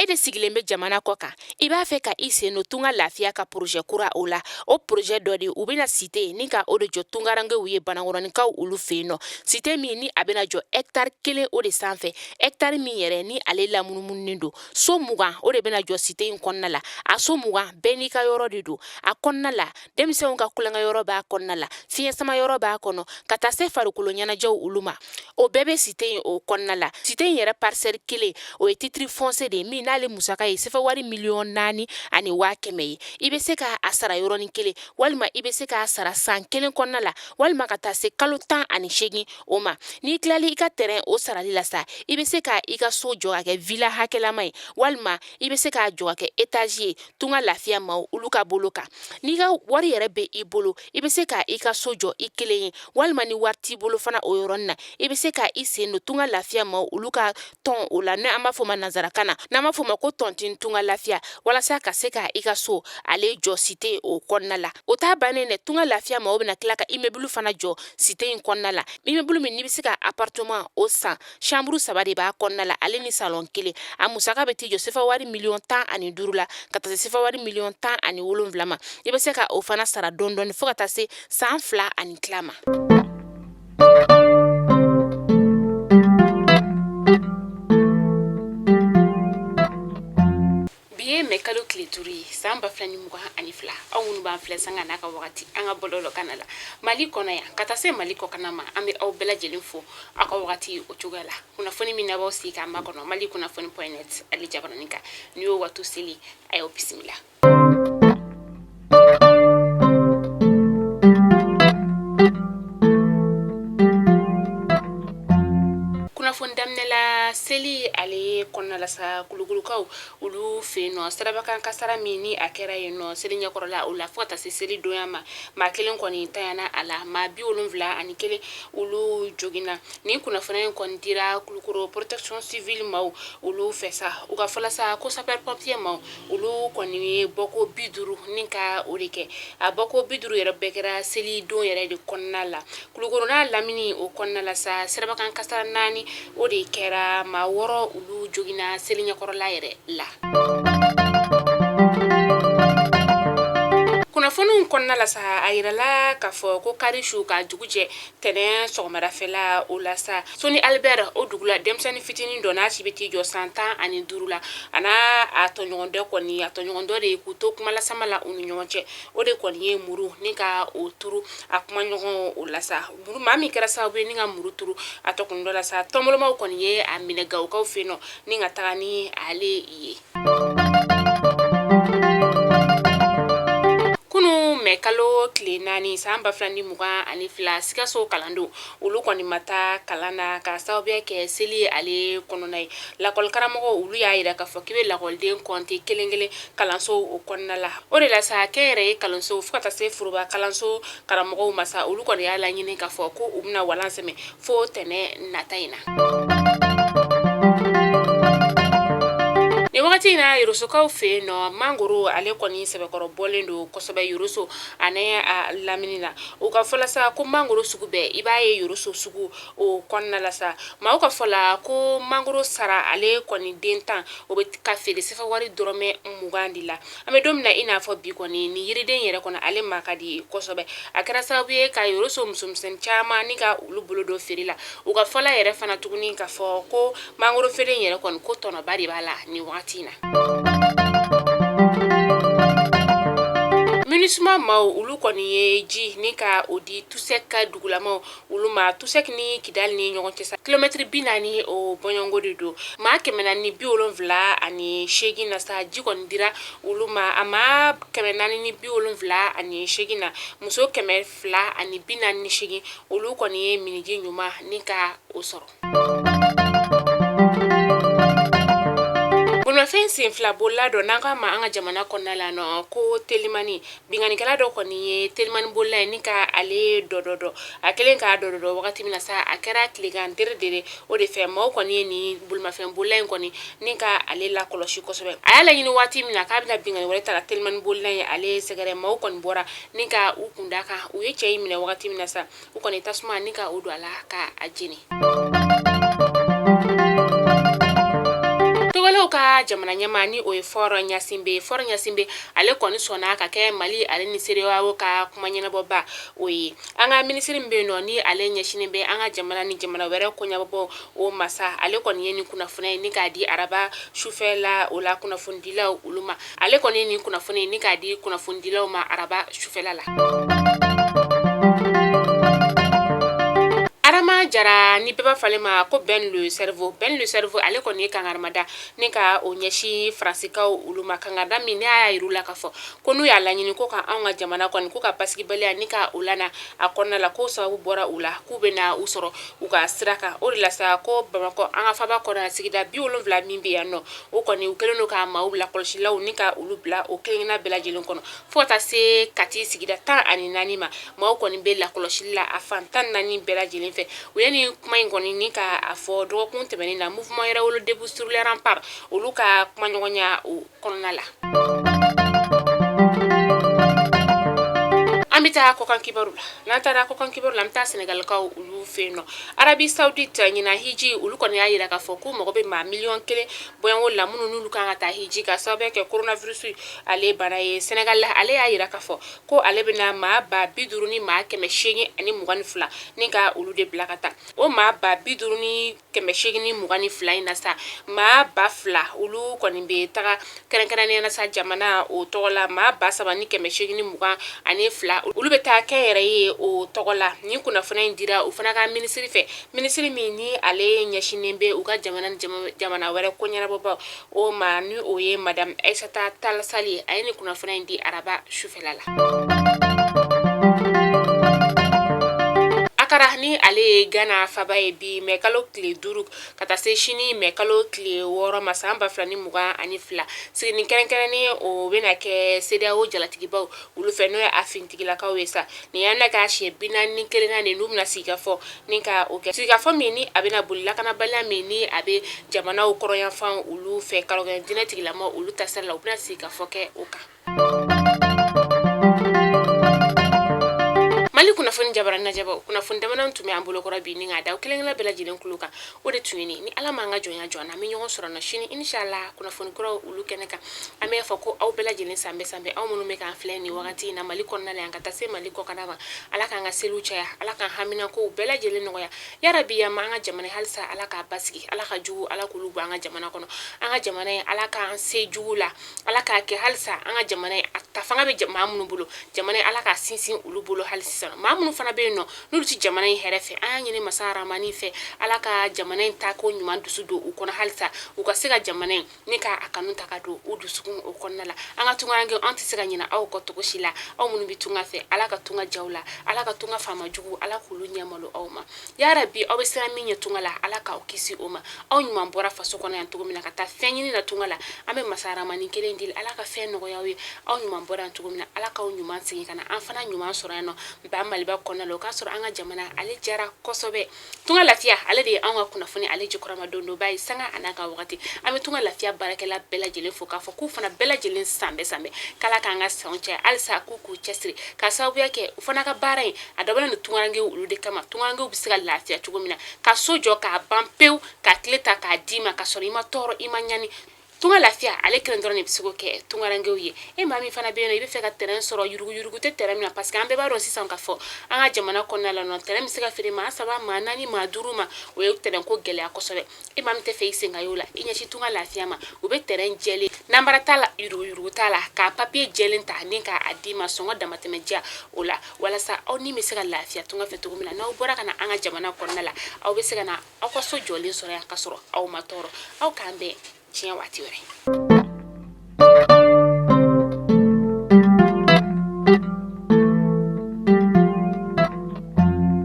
e de sigilen bɛ jamana kɔ kan I b'a fɛ ka I sen no tunga lafiya ka projet kura o la o projet dɔ de u bɛna cité ni ka o de jɔ tungarangew ye banakɔrɔnikaw olu fɛ yen nɔ cité min ni a bɛna jɔ hectare 1 o de sanfɛ hectare min yɛrɛ ni ale lamunumunen don so 20 o de bɛna jɔ cité in kɔnɔna la a so 20 bɛɛ n'i ka yɔrɔ de don a kɔnɔna la denmisɛnw ka kulonkɛ yɔrɔ b'a kɔnɔna la fiɲɛ sama yɔrɔ b'a kɔnɔ ka taa se farikolo ɲɛnajɛw olu ma o bɛɛ bɛ cité in o kɔnɔna la cité in yɛrɛ parcelle 1 o ye titre foncier de min n'ale musaka ye sefa wari 4,400,000 ani 100,000 ye I bɛ se ka a sara yɔrɔnin kelen walima I bɛ se ka sara san 1 kɔnɔna la walima ka taa se kalo 18 o ma n'i tilali I ka terrain o sarali la sa I bɛ se ka I ka so jɔ ka kɛ villa hakɛlama ye walima I bɛ se ka jɔ ka kɛ étage ye tunga lafiya ma olu ka bolo kan n'i ka wari yɛrɛ bɛ I bolo I bɛ se ka I ka so jɔ I kelen ye walima ni wari t'i bolo fana o yɔrɔnin na I bɛ se ka I sen don tunga lafiya ma olu ka tɔn o la n'an b'a fɔ ma nanzarakan na n'an b'a fɔ ma ko tɔntin tunga lafiya walasa ka se ka I ka so ale jɔ cité o kɔnɔna la o t'a bannen dɛ tunga lafiya ma o bɛna tila ka immeuble fana jɔ cité in kɔnɔna la immeuble min n'i bɛ se ka appartement o san chambre 3 de b'a kɔnɔna la ale ni salon 1 a musaka bɛ t'i jɔ sefa wari 15,000,000 la ka taa se sefa wari 17,000,000 ma I bɛ se ka o fana sara dɔɔni fo ka taa se san 2 ani tila ma kalo tile 5 ye san 2022 aw minnu b'an filɛ sanga n'a ka wagati an ka bɔlɔlɔ kana la Mali kɔnɔ yan ka taa se Mali kɔkana ma an bɛ aw bɛɛ lajɛlen fo aw ka wagati o cogoya la kunnafoni min na b'aw sigi k'an makɔnɔ Mali kunnafoni.net Ali Jabaranin kan ni y'o waati seli a y'aw bisimila Fondamnela seli ale kɔnɔna la sa kulukulukaw olu fɛ yen nɔ sirabakan kasara min ni a kɛra yen nɔ seli ɲɛkɔrɔla o la fo ka taa se seli donya ma maa kelen kɔni tanyana a la maa 71 olu joginna ni kunnafoni in kɔni dira kulukoro protection civile ma olu fɛ sa u ka fɔla sa ko sapeur pompier ma olu kɔni ye bɔko 50 ni ka o de kɛ a bɔko 50 yɛrɛ bɛɛ kɛra seli don yɛrɛ de kɔnɔna la kulukoro n'a lamini o kɔnɔna la sa sirabakan kasara 4 o de kɛra maa 6 olu joginna seli ɲɛkɔrɔla yɛrɛ la kunnafoniw kɔnɔna la sa a yirala k'a fɔ ko karisu ka dugu jɛ tɛnɛn sɔgɔmadafɛla o la sa Soni Albert o dugu la denmisɛnnin fitinin dɔ n'a si bɛ t'i jɔ san 15 la a n'a a tɔɲɔgɔn dɔ de ye k'u to kumalasama la u ni ɲɔgɔn cɛ o de kɔni ye muru ni ka o turu a kumaɲɔgɔn o la sa muru maa min kɛra sababu ye ni ka muru turu a tɔkun dɔ la sa tɔnbɔlɔmaw kɔni ye a minɛ gawukaw fɛ yen nɔ ni ka taga ni ale ye kalo tile 4 san 2022 Sikaso kalandenw olu kɔni ma taa kalan na ka sababuya kɛ seli ale kɔnɔna ye lakɔli karamɔgɔ olu y'a yira k'a fɔ k'i bɛ lakɔliden kɔnte kelen kalanso o kɔnɔna la o de la sa kɛ yɛrɛ ye kalanso fo ka taa se foroba kalanso karamɔgɔw ma sa olu kɔni y'a laɲini k'a fɔ ko u bɛna walan sɛmɛ fo tɛnɛ nata in na ni wagati in na Yorosokaw fɛ yen nɔ mangoro ale kɔni sɛbɛkɔrɔ bɔlen don kosɛbɛ Yoroso ani a lamini na o ka fɔla sa ko mangoro sugu bɛɛ I b'a ye Yoroso sugu o kɔnɔna la sa maaw ka fɔla ko mangoro sara ale kɔni den 10 o bɛ ka feere sefa wari dɔrɔmɛ 20 de la an bɛ don min na I n'a fɔ bi kɔni ni yiriden yɛrɛ kɔni ale ma ka di kosɛbɛ a kɛra sababu ye ka Yoroso musomisɛnnin caman ni ka olu bolo don feere la o ka fɔla yɛrɛ fana tuguni ka fɔ ko mangoro feere yɛrɛ kɔni ko tɔnɔba de b'a la ni wagati in na MINUSMA maaw olu kɔni ye ji ni ka o di Tusɛk ka dugulamaw olu ma Tusɛk ni Kidali ni ɲɔgɔn cɛ sa kilomètre 40 o bɔɲɔngo de don maa 478 na sa ji kɔni dira olu ma a maa 478 na muso 248 olu kɔni ye miniji ɲuman ni ka o sɔrɔ Bolimafɛn sen fila bolila dɔ n'an ka ma an ka jamana kɔnɔna la nɔ ko telimani binganikɛla dɔ kɔni ye telimani bolila ye ni ka ale dɔ a kelen k'a dɔ wagati min na sa a kɛra tilegan dere o de fɛ maaw kɔni ye ni bolimafɛn bolila in kɔni ni ka ale la kɔlɔsi kosɛbɛ a y'a laɲini waati min na k'a bɛna bingani wɛrɛ ta ka telimani bolila ye ale sɛgɛrɛ maaw kɔni bɔra ni ka u kunda kan u ye cɛ in minɛ wagati min na sa u kɔni tasuma ni ka o don a la ka a jeni ka jamana ɲɛma ni o ye Fɔrɔ Ɲasimbe ale kɔni sɔnna ka kɛ Mali ale ni CEDEAO ka kuma ɲɛnabɔba o ye an ka ministre min bɛ yen nɔ ni ale ɲɛsinen bɛ an ka jamana ni jamana wɛrɛ koɲɛbɔ o masa ale kɔni ye nin kunnafoni ni k'a di araba sufɛla o la kunnafonidilaw olu ma ale kɔni ye nin kunnafoni ni k'a di kunnafonidilaw ma araba sufɛla la. Adama Jara ni bɛɛ b'a fɔ ale ma ko Ben le cerveau ale kɔni ye kangarimada ni ka o ɲɛsi Faransikaw olu ma kangarida min ne y'a yir'u la k'a fɔ ko n'u y'a laɲini ko ka anw ka jamana kɔni ko ka basigibaliya ni ka o lana a kɔnɔna la ko sababu bɔra u la k'u bɛna u sɔrɔ u ka sira kan o de la sa ko Bamakɔ an ka faba kɔnɔna sigida 70 min bɛ yan nɔ o kɔni u kɛlen don ka maaw lakɔlɔsilaw ni ka olu bila o kelenkelenna bɛɛ lajɛlen kɔnɔ fo ka taa se Kati sigida 14 ma maaw kɔni bɛ lakɔlɔsili la a fan 14 bɛɛ lajɛlen fɛ u ye nin kuma in kɔni ni ka a fɔ dɔgɔkun tɛmɛnen na mouvement yɛrɛ wolo debout sur les remparts olu ka kuma ɲɔgɔnya o kɔnɔna la. An bɛ taa kɔkan kibaru la n'an taara kɔkan kibaru la an bɛ taa Senegalikaw olu fɛ yen nɔ Arabi Saoudite ɲina hiji olu kɔni y'a yira k'a fɔ k'u mago bɛ maa 1,000,000 bɔɲɔngo la minnu n'olu kan ka taa hiji ka sababu kɛ coronavirus ale bana ye Senegal la ale y'a yira k'a fɔ ko ale bɛna maa ba 50 ni maa 822 ni ka olu de bila ka taa o maa ba 50 ni 822 in na sa maa ba 2 olu kɔni bɛ taga kɛrɛnkɛrɛnnenya na sa jamana o tɔgɔ la maa ba 3 ni 822 olu bɛ taa kɛ yɛrɛ ye o tɔgɔ la ni kunnafoni in dira u fana ka ministre fɛ ministre min ni ale ɲɛsinen bɛ u ka jamana wɛrɛ ko ɲɛnabɔbaw o ma ni o ye madame Aissata Tall Sall a ye ni kunnafoni in di araba sufɛla la. Akara ni ale ye Ghana faba ye bi mɛ kalo tile 5 ka taa se sini mɛ kalo tile 6 ma san 2022 sigini kɛrɛnkɛrɛnnen o bɛna kɛ CEDEAO jalatigibaw olu fɛ n'o ye a fintigilakaw ye sa nin y'an na ka siɲɛ 44 de n'u bɛna sigikafɔ ni ka o kɛ sigikafɔ min ni a bɛna boli lakanabaliya min ni a bɛ jamanaw kɔrɔyanfan olu fɛ kalogɛn dinɛ tigilama olu ta sira la u bɛna sigikafɔ kɛ o kan. Mali kunnafoni jabara najabaw kunnafoni damanan tun bɛ an bolo kɔrɔ bi ni k'a da kelen-kelen bɛɛ lajɛlen kulo kan o de tun ye ni ala m'an ka jɔnya jɔ an na an bɛ ɲɔgɔn sɔrɔ na sini inshallah kunnafoni kuraw olu kɛnɛ kan an bɛ fɔ ko aw bɛɛ lajɛlen sanbɛ aw minnu bɛ k'an filɛ nin wagati in na Mali kɔnɔna la yan ka taa se Mali kɔkan ma ala k'an ka seliw caya ala k'an hamina ko bɛɛ lajɛlen nɔgɔya yarabi yan ma an ka jamana halisa ala k'a basigi ala ka jugu ala k'olu bɔ an ka jamana kɔnɔ an ka jamana ye ala k'an se jugu la ala k'a kɛ halisa an ka jamana ye a fanga bɛ maa minnu bolo jamana ye ala k'a sinsin olu bolo hali sisan maa minnu fana bɛ yen nɔ n'olu tɛ jamana in hɛrɛ fɛ an y'a ɲini masa aramani fɛ ala ka jamana in ta ko ɲuman dusu don u kɔnɔ halisa u ka se ka jamana in ni ka a kanu ta ka don u dusukun o kɔnɔna la an ka tungaranke an tɛ se ka ɲina aw kɔ cogo si la aw minnu bɛ tunga fɛ ala ka tunga jaw la ala ka tunga faama jugu ala k'olu ɲɛmalo aw ma yarabi aw bɛ siran min ɲɛ tunga la ala k'aw kisi o ma aw ɲuman bɔra faso kɔnɔ yan cogo min na ka taa fɛn ɲini na tunga la an bɛ masa aramani kelen di ala ka fɛn nɔgɔya aw ye aw ɲuman bɔra yan cogo min na ala k'aw ɲuman segin ka na an fana ɲuman sɔrɔ yan nɔ ba Maliba kɔnɔna la o k'a sɔrɔ an ka jamana ale jara kosɛbɛ tunga lafiya ale de ye an ka kunnafoni ale jikɔrɔma don dɔ b'a ye sanga a n'a ka wagati an bɛ tunga lafiya baarakɛla bɛɛ lajɛlen fo k'a fɔ k'u fana bɛɛ lajɛlen sanbɛ k'ala k'an ka sanw cɛ halisa k'u cɛsiri ka sababuya kɛ u fana ka baara in a dabɔlen don tungarankew olu de kama tungarankew bɛ se ka lafiya cogo min na ka so jɔ k'a ban pewu ka tile ta k'a d'i ma ka sɔrɔ i ma tɔɔrɔ i ma ɲani tunga lafiya ale kelen dɔrɔn de bɛ se k'o kɛ tungarankew ye maa min fana bɛ yen nɔ i bɛ fɛ ka terrain sɔrɔ yuruguyurugu tɛ terrain min na parce que an bɛɛ b'a dɔn sisan k'a fɔ an ka jamana kɔnɔna la nɔ terrain bɛ se ka feere maa 3 maa 4 maa 5 ma o ye terrain ko gɛlɛya kosɛbɛ maa min tɛ fɛ i sen ka y'o la i ɲɛsin tunga lafiya ma u bɛ terrain jɛlen nanbara t'a la yuruguyurugu t'a la ka papier jɛlen ta ni k'a d'i ma sɔngɔ damatɛmɛdiya o la walasa aw ni bɛ se ka lafiya tunga fɛ cogo min na n'aw bɔra ka na an ka jamana kɔnɔna la aw bɛ se ka na aw ka so jɔlen sɔrɔ yan ka sɔrɔ aw ma tɔɔrɔ aw k'an bɛn tiɲɛ waati wɛrɛ